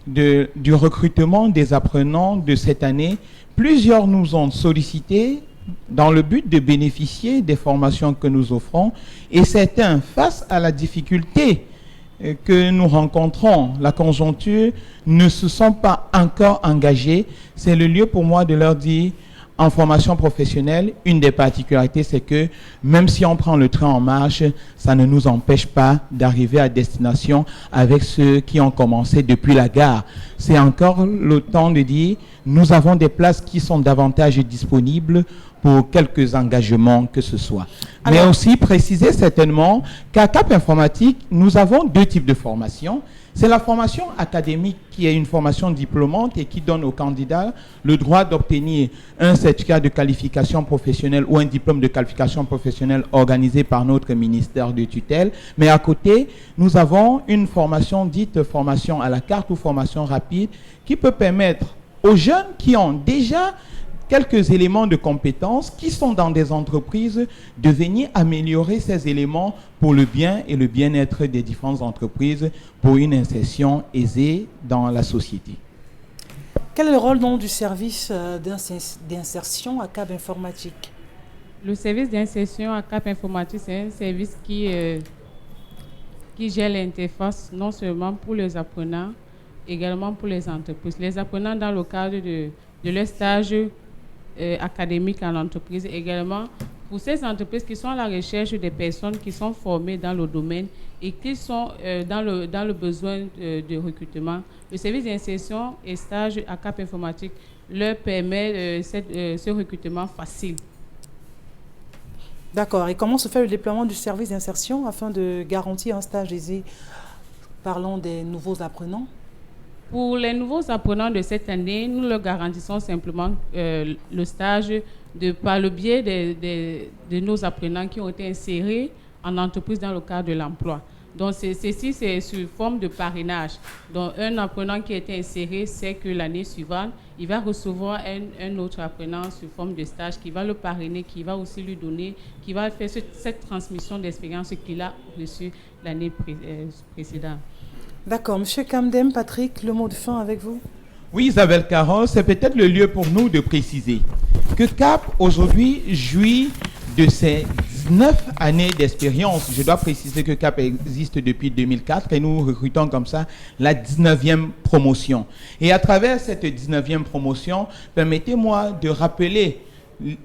du recrutement des apprenants de cette année, plusieurs nous ont sollicité dans le but de bénéficier des formations que nous offrons, et certains, face à la difficulté que nous rencontrons, la conjoncture, ne se sont pas encore engagés. C'est le lieu pour moi de leur dire: en formation professionnelle, une des particularités, c'est que même si on prend le train en marche, ça ne nous empêche pas d'arriver à destination avec ceux qui ont commencé depuis la gare. C'est encore le temps de dire: nous avons des places qui sont davantage disponibles pour quelques engagements que ce soit. Mais aussi préciser certainement qu'à CAP Informatique, nous avons deux types de formations. C'est la formation académique qui est une formation diplômante et qui donne aux candidats le droit d'obtenir un certificat de qualification professionnelle ou un diplôme de qualification professionnelle organisé par notre ministère de tutelle. Mais à côté, nous avons une formation dite formation à la carte ou formation rapide qui peut permettre aux jeunes qui ont déjà quelques éléments de compétences qui sont dans des entreprises, de venir améliorer ces éléments pour le bien et le bien-être des différentes entreprises, pour une insertion aisée dans la société. Quel est le rôle donc du service d'insertion à Cap Informatique? Le service d'insertion à Cap Informatique, c'est un service qui gère l'interface non seulement pour les apprenants, également pour les entreprises. Les apprenants dans le cadre de leur stage académique en entreprise, également pour ces entreprises qui sont à la recherche des personnes qui sont formées dans le domaine et qui sont dans le besoin de recrutement. Le service d'insertion et stage à Cap Informatique leur permet ce recrutement facile. D'accord. Et comment se fait le déploiement du service d'insertion afin de garantir un stage aisé? Parlons des nouveaux apprenants. Pour les nouveaux apprenants de cette année, nous leur garantissons simplement le stage par le biais de nos apprenants qui ont été insérés en entreprise dans le cadre de l'emploi. Donc, ceci, c'est sous forme de parrainage. Donc, un apprenant qui a été inséré sait que l'année suivante, il va recevoir un autre apprenant sous forme de stage qui va le parrainer, qui va aussi lui donner, qui va faire cette transmission d'expérience qu'il a reçue l'année précédente. D'accord. Monsieur Kamdem, Patrick, le mot de fin avec vous? Oui, Isabelle Carole, c'est peut-être le lieu pour nous de préciser que CAP, aujourd'hui, jouit de ses 19 années d'expérience. Je dois préciser que CAP existe depuis 2004 et nous recrutons comme ça la 19e promotion. Et à travers cette 19e promotion, permettez-moi de rappeler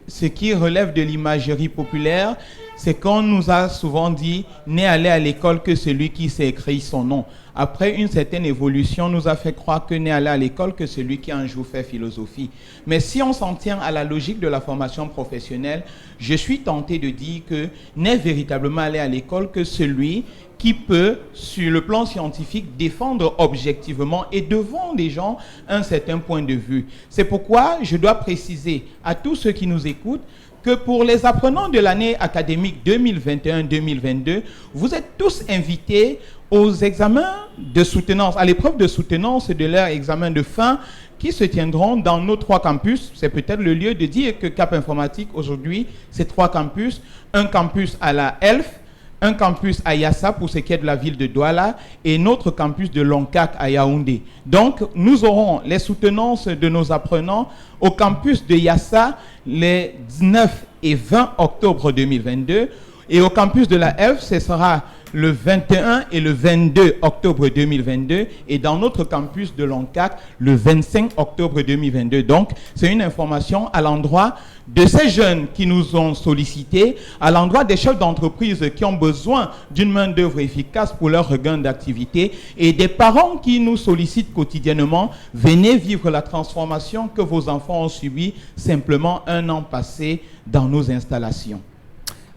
ce qui relève de l'imagerie populaire, c'est qu'on nous a souvent dit « n'est allé à l'école que celui qui sait écrire son nom ». Après une certaine évolution, on nous a fait croire que n'est allé à l'école que celui qui un jour fait philosophie. Mais si on s'en tient à la logique de la formation professionnelle, je suis tenté de dire que n'est véritablement allé à l'école que celui qui peut, sur le plan scientifique, défendre objectivement et devant des gens un certain point de vue. C'est pourquoi je dois préciser à tous ceux qui nous écoutent que pour les apprenants de l'année académique 2021-2022, vous êtes tous invités aux examens de soutenance, à l'épreuve de soutenance de leur examen de fin qui se tiendront dans nos 3 campus. C'est peut-être le lieu de dire que Cap Informatique, aujourd'hui, c'est 3 campus. Un campus à la ELF, un campus à Yassa pour ce qui est de la ville de Douala et notre campus de Loncac à Yaoundé. Donc, nous aurons les soutenances de nos apprenants au campus de Yassa les 19 et 20 octobre 2022 et au campus de la ELF, ce sera le 21 et le 22 octobre 2022 et dans notre campus de Loncac le 25 octobre 2022. Donc, c'est une information à l'endroit de ces jeunes qui nous ont sollicités, à l'endroit des chefs d'entreprise qui ont besoin d'une main-d'œuvre efficace pour leur regain d'activité et des parents qui nous sollicitent quotidiennement. Venez vivre la transformation que vos enfants ont subie simplement un an passé dans nos installations.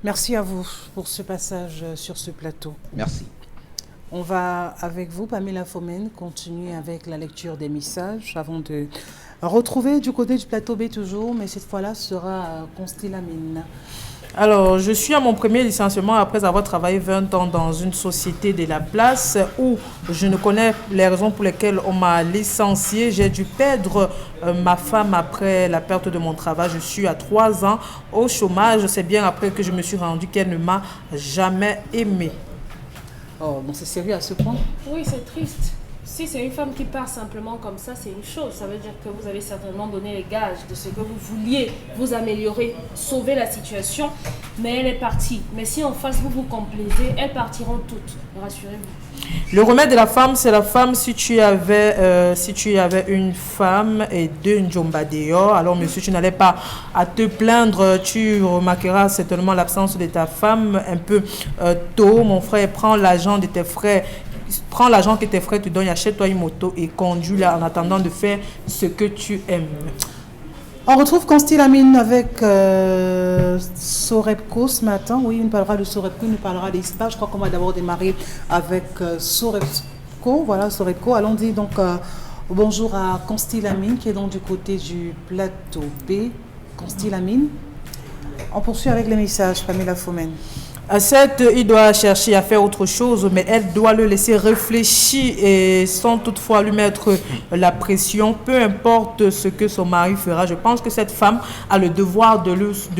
Merci à vous pour ce passage sur ce plateau. Merci. On va, avec vous, Pamela Fomen, continuer avec la lecture des messages avant de retrouver du côté du plateau B toujours, mais cette fois-là, ce sera Constille Amine. Alors, je suis à mon premier licenciement après avoir travaillé 20 ans dans une société de la place où je ne connais les raisons pour lesquelles on m'a licencié. J'ai dû perdre ma femme après la perte de mon travail. Je suis à 3 ans au chômage. C'est bien après que je me suis rendu qu'elle ne m'a jamais aimé. Oh, bon, c'est sérieux à ce point? Oui, c'est triste. Si c'est une femme qui part simplement comme ça, c'est une chose. Ça veut dire que vous avez certainement donné les gages de ce que vous vouliez, vous améliorer, sauver la situation. Mais elle est partie. Mais si en face, vous vous complaisez, elles partiront toutes. Rassurez-vous. Le remède de la femme, c'est la femme. Si tu avais une femme et 2 Njomba dehors, alors monsieur, tu n'allais pas à te plaindre. Tu remarqueras certainement l'absence de ta femme un peu tôt. Mon frère, prends l'argent de tes frères. Prends l'argent que tes frères te donnent, achète-toi une moto et conduis-la en attendant de faire ce que tu aimes. On retrouve Constille Amine avec Sorepco ce matin. Oui, il nous parlera de Sorepco, il nous parlera des stages. Je crois qu'on va d'abord démarrer avec Sorepco. Voilà, Sorepco. Allons-y donc bonjour à Constille Amine qui est donc du côté du plateau B. Constille Amine. On poursuit avec les messages, Pamela Fomen. Il doit chercher à faire autre chose, mais elle doit le laisser réfléchir et sans toutefois lui mettre la pression, peu importe ce que son mari fera. Je pense que cette femme a le devoir de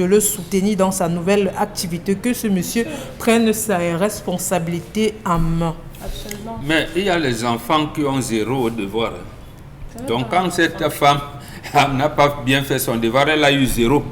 le soutenir dans sa nouvelle activité, que ce monsieur prenne ses responsabilités en main. Absolument. Mais il y a les enfants qui ont zéro devoir. Donc quand cette femme n'a pas bien fait son devoir, elle a eu zéro.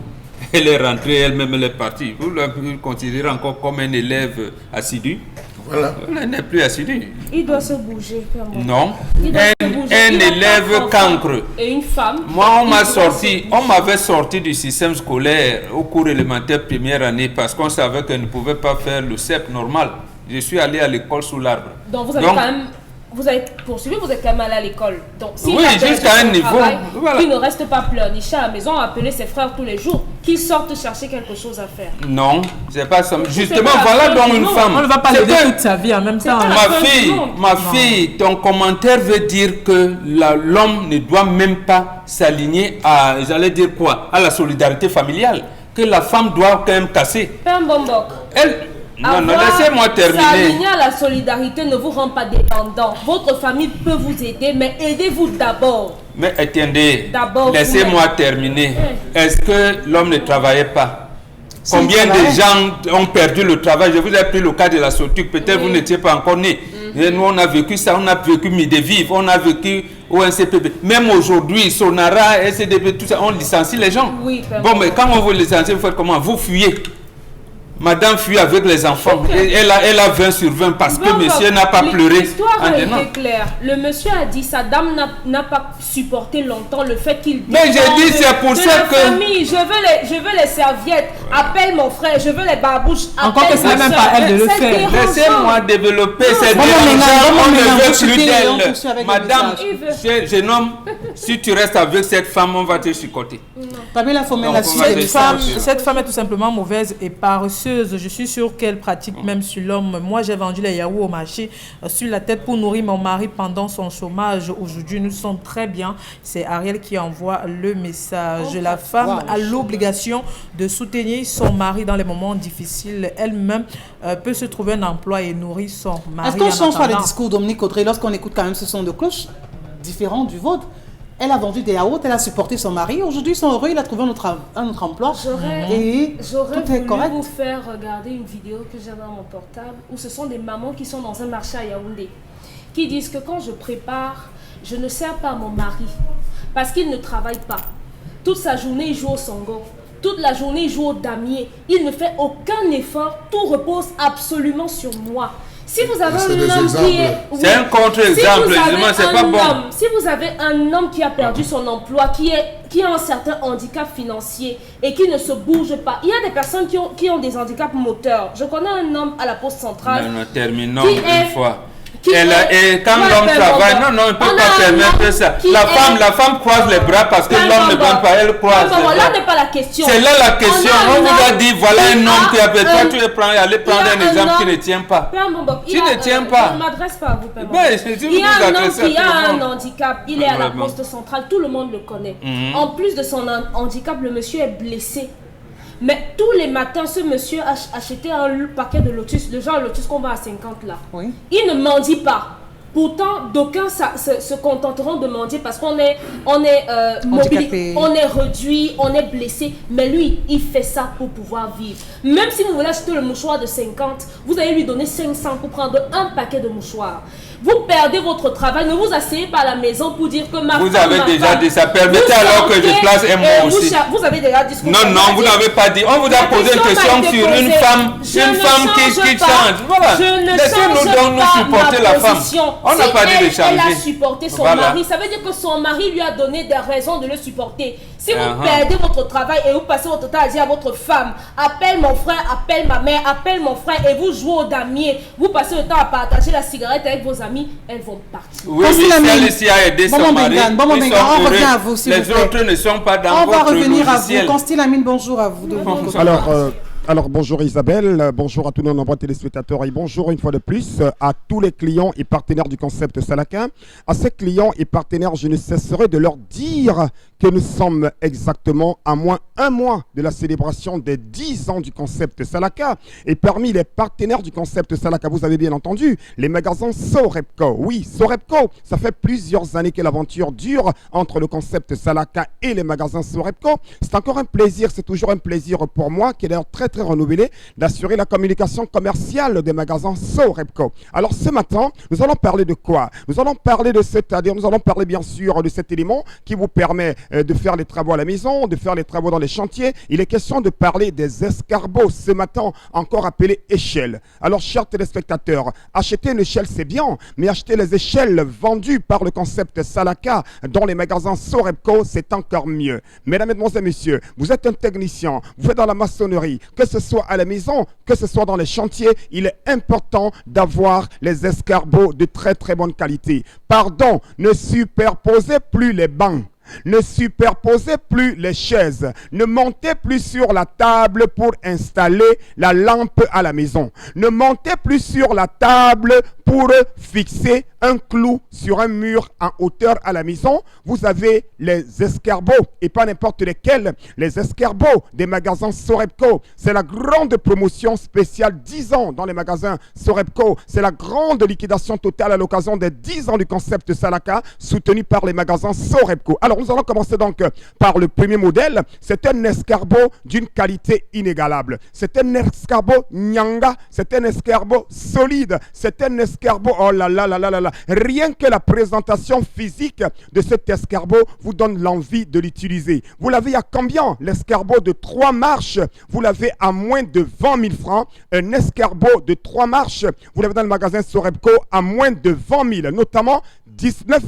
Elle est rentrée, elle-même elle est partie. Vous la considérez encore comme un élève assidu? Voilà. Elle n'est plus assidue. Il doit se bouger. Non. Un élève cancre. Et une femme. Moi, on m'avait sorti du système scolaire au cours élémentaire première année parce qu'on savait qu'elle ne pouvait pas faire le CEP normal. Je suis allé à l'école sous l'arbre. Donc vous avez quand même... Vous avez poursuivi, vous êtes quand même allé à l'école. Donc, si oui, jusqu'à un niveau. Voilà. Qu'il ne reste pas pleurnicher à la maison, appeler ses frères tous les jours, qu'ils sortent chercher quelque chose à faire. Non, c'est pas ça. Justement, voilà donc une femme. On ne va pas l'aider toute sa vie en même temps. Ma fille, ton commentaire veut dire que l'homme ne doit même pas s'aligner à, j'allais dire quoi, à la solidarité familiale. Que la femme doit quand même casser. Père Mbombok. Non, laissez-moi terminer. S'aligner à la solidarité ne vous rend pas dépendant. Votre famille peut vous aider, mais aidez-vous d'abord. Mais attendez, laissez-moi terminer. Est-ce que l'homme ne travaillait pas? Combien de gens ont perdu le travail? Je vous ai pris le cas de la Sotuc. Peut-être vous n'étiez pas encore né. Et nous, on a vécu ça. On a vécu Mideviv. On a vécu ONCPB. Même aujourd'hui, Sonara, SCDP, tout ça, on licencie les gens. Oui, bon, mais quand on vous licencie, vous faites comment? Vous fuyez. Madame fuit avec les enfants. Elle a 20 sur 20 parce que monsieur n'a pas pleuré. L'histoire a été claire. Le monsieur a dit sa dame n'a pas supporté longtemps le fait qu'il... Mais j'ai dit c'est pour ça que... Famille, je veux les serviettes. Appelle mon frère. Je veux les babouches. Encore que ce n'est même pas elle de le faire. Laissez-moi développer cette dérangeant. On ne veut plus d'elle. Madame, jeune homme, si tu restes avec cette femme, on va te chicoter. Cette femme est tout simplement mauvaise et paresseuse. Je suis sûre qu'elle pratique même sur l'homme. Moi, j'ai vendu les yaourts au marché sur la tête pour nourrir mon mari pendant son chômage. Aujourd'hui, nous sommes très bien. C'est Ariel qui envoie le message. La femme a l'obligation de soutenir son mari dans les moments difficiles. Elle-même peut se trouver un emploi et nourrir son mari. Est-ce qu'on change pas le discours, Dominique Audrey, lorsqu'on écoute quand même ce son de cloche différent du vôtre? Elle a vendu des yaourts, elle a supporté son mari. Aujourd'hui, ils sont heureux, il a trouvé un autre emploi. J'aurais voulu vous faire regarder une vidéo que j'ai dans mon portable où ce sont des mamans qui sont dans un marché à Yaoundé qui disent que quand je prépare, je ne sers pas à mon mari parce qu'il ne travaille pas. Toute sa journée, il joue au songo. Toute la journée, il joue au damier. Il ne fait aucun effort. Tout repose absolument sur moi. Si vous avez un homme qui est... C'est un contre-exemple, c'est pas bon. Si vous avez un homme qui a perdu son emploi, qui a un certain handicap financier et qui ne se bouge pas, il y a des personnes qui ont des handicaps moteurs. Je connais un homme à la poste centrale. Non, terminons une fois. Et quand l'homme travaille, non, on ne peut pas permettre ça. La femme croise les bras parce que l'homme ne vient pas, elle croise les bras. Là n'est pas la question. C'est là la question. On vous a dit, voilà un homme qui a fait toi, tu vas aller prendre un exemple qui ne tient pas. Qui ne tient pas. Je ne m'adresse pas à vous, il y a un homme qui a un handicap, il est à la poste centrale, tout le monde le connaît. En plus de son handicap, le monsieur est blessé. Mais tous les matins, ce monsieur achetait un paquet de lotus, le genre lotus qu'on vend à 50 là. Oui. Il ne mendie pas. Pourtant, d'aucuns se contenteront de mendier parce qu'on est mobile, on est réduit, on est blessé. Mais lui, il fait ça pour pouvoir vivre. Même si vous voulez acheter le mouchoir de 50, vous allez lui donner 500 pour prendre un paquet de mouchoirs. Vous perdez votre travail, ne vous asseyez pas à la maison pour dire que Vous avez déjà dit ça, permettez alors que je place un mot aussi. Vous avez déjà dit Non, vous n'avez pas dit. On vous a posé une question sur une femme qui change. Voilà. Laissez-nous donc nous supporter la femme. On n'a pas dit de changer. Elle a supporté son mari. Ça veut dire que son mari lui a donné des raisons de le supporter. Si vous perdez votre travail et vous passez votre temps à dire à votre femme, appelle mon frère, appelle ma mère, appelle mon frère, et vous jouez au damier, vous passez le temps à partager la cigarette avec vos amis, elles vont partir. Oui, celle-ci a aidé son mari. On revient à vous, s'il vous plaît. Les autres ne sont pas dans votre logiciel. On va revenir à vous. Constille Amine, bonjour à vous. Alors, Alors bonjour Isabelle, bonjour à tous nos nombreux téléspectateurs et bonjour une fois de plus à tous les clients et partenaires du concept Salaka. À ces clients et partenaires, je ne cesserai de leur dire que nous sommes exactement à moins un mois de la célébration des 10 ans du concept Salaka. Et parmi les partenaires du concept Salaka, vous avez bien entendu, les magasins Sorepco. Oui, Sorepco, ça fait plusieurs années que l'aventure dure entre le concept Salaka et les magasins Sorepco. C'est encore un plaisir, c'est toujours un plaisir pour moi, qui est d'ailleurs très renouvelé, d'assurer la communication commerciale des magasins Sorepco. Alors ce matin, nous allons parler de quoi? Nous allons parler de c'est-à-dire, nous allons parler bien sûr de cet élément qui vous permet de faire les travaux à la maison, de faire les travaux dans les chantiers. Il est question de parler des escargots ce matin, encore appelés échelles. Alors chers téléspectateurs, acheter une échelle c'est bien, mais acheter les échelles vendues par le concept Salaka dans les magasins Sorepco, c'est encore mieux. Mesdames, mesdemoiselles, messieurs, vous êtes un technicien, vous êtes dans la maçonnerie, que ce soit à la maison, que ce soit dans les chantiers, il est important d'avoir les escargots de très bonne qualité. Pardon, ne superposez plus les bancs. Ne superposez plus les chaises. Ne montez plus sur la table pour installer la lampe à la maison. Ne montez plus sur la table pour fixer un clou sur un mur en hauteur à la maison. Vous avez les escargots et pas n'importe lesquels. Les escargots des magasins Sorepco. C'est la grande promotion spéciale 10 ans dans les magasins Sorepco. C'est la grande liquidation totale à l'occasion des 10 ans du concept Salaka soutenu par les magasins Sorepco. Alors nous allons commencer donc par le premier modèle. C'est un escargot d'une qualité inégalable. C'est un escargot nyanga. C'est un escargot solide. C'est un escargot, oh là là là là là là. Rien que la présentation physique de cet escargot vous donne l'envie de l'utiliser. Vous l'avez à combien? L'escargot de 3 marches, vous l'avez à moins de 20 000 francs. Un escargot de 3 marches, vous l'avez dans le magasin Sorepco à moins de 20 000, notamment 19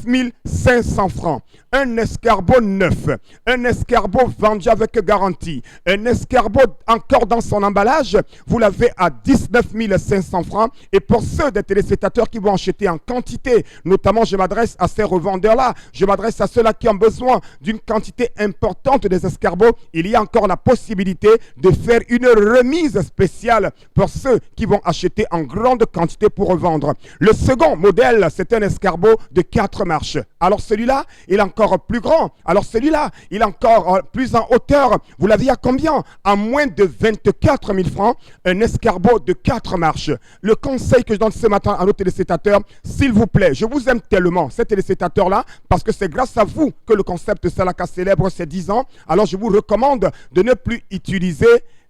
500 francs. Un escargot neuf, un escargot vendu avec garantie, un escargot encore dans son emballage, vous l'avez à 19 500 francs. Et pour ceux des téléspectateurs qui vont acheter en quantité, notamment je m'adresse à ces revendeurs-là, je m'adresse à ceux-là qui ont besoin d'une quantité importante des escargots, il y a encore la possibilité de faire une remise spéciale pour ceux qui vont acheter en grande quantité pour revendre. Le second modèle, c'est un escargot de 4 marches. Alors celui-là, il est encore plus grand. Alors celui-là, il est encore plus en hauteur. Vous l'aviez à combien? À moins de 24 000 francs. Un escargot de 4 marches. Le conseil que je donne ce matin à nos téléspectateurs, s'il vous plaît, je vous aime tellement, ces téléspectateurs-là, parce que c'est grâce à vous que le concept Salaka célèbre ses 10 ans. Alors je vous recommande de ne plus utiliser,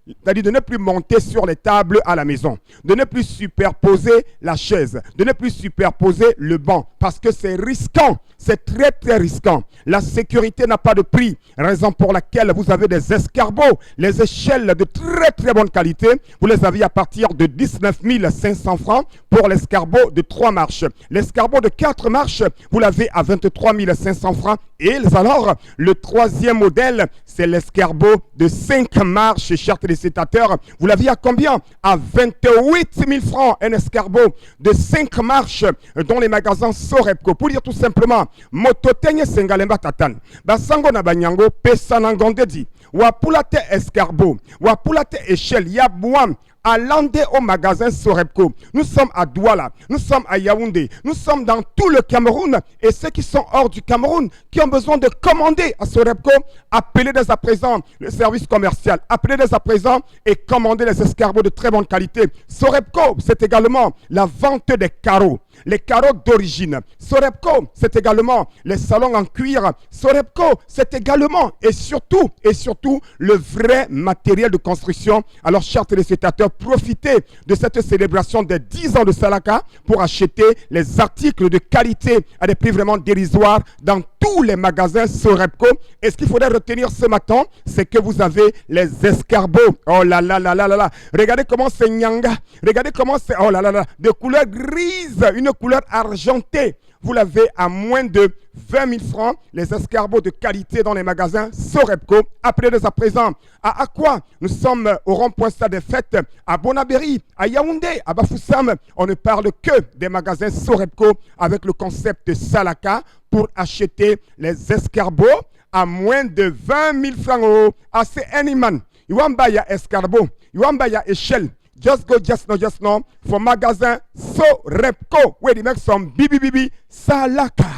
c'est-à-dire de ne plus monter sur les tables à la maison, de ne plus superposer la chaise, de ne plus superposer le banc, parce que c'est risquant, c'est très risquant. La sécurité n'a pas de prix, raison pour laquelle vous avez des escargots, les échelles de très bonne qualité, vous les avez à partir de 19 500 francs pour l'escargot de 3 marches. L'escargot de 4 marches, vous l'avez à 23 500 francs. Et alors, le troisième modèle, c'est l'escargot de 5 marches, chers téléspectateurs. Vous l'aviez à combien? À 28 000 francs, un escargot de 5 marches dans les magasins Sorepco. Pour dire tout simplement, mototenye sengalemba tatan. Basango na banyango, pesa nangondedi. Wapulate escargot, wapulate échelle, yabouam. Allez au magasin Sorepco. Nous sommes à Douala, nous sommes à Yaoundé, nous sommes dans tout le Cameroun. Et ceux qui sont hors du Cameroun, qui ont besoin de commander à Sorepco, appelez dès à présent le service commercial. Appelez dès à présent et commandez les escargots de très bonne qualité. Sorepco, c'est également la vente des carreaux. Les carreaux d'origine. Sorepco, c'est également les salons en cuir. Sorepco, c'est également et surtout le vrai matériel de construction. Alors, chers téléspectateurs, profitez de cette célébration des 10 ans de Salaka pour acheter les articles de qualité à des prix vraiment dérisoires dans tous les magasins Sorepco. Et ce qu'il faudrait retenir ce matin, c'est que vous avez les escargots. Oh là là là là là là. Regardez comment c'est nyanga. Regardez comment c'est, oh là là là, de couleur grise, une couleur argentée. Vous l'avez à moins de 20 000 francs, les escargots de qualité dans les magasins Sorepco. Appelez dès à présent à Aqua. Nous sommes au rond-point Stade des Fêtes, à Bonabéry, à Yaoundé, à Bafoussam. On ne parle que des magasins Sorepco avec le concept Salaka pour acheter les escargots à moins de 20 000 francs. Ah, c'est Animan. Iwamba ya escargot. Yuamba ya échelle. Just go, just no. For magasin, so repco. Where they make some bibi salaka.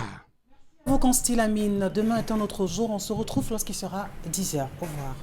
Vous, Constille Amine, demain est un autre jour. On se retrouve lorsqu'il sera 10h. Au revoir.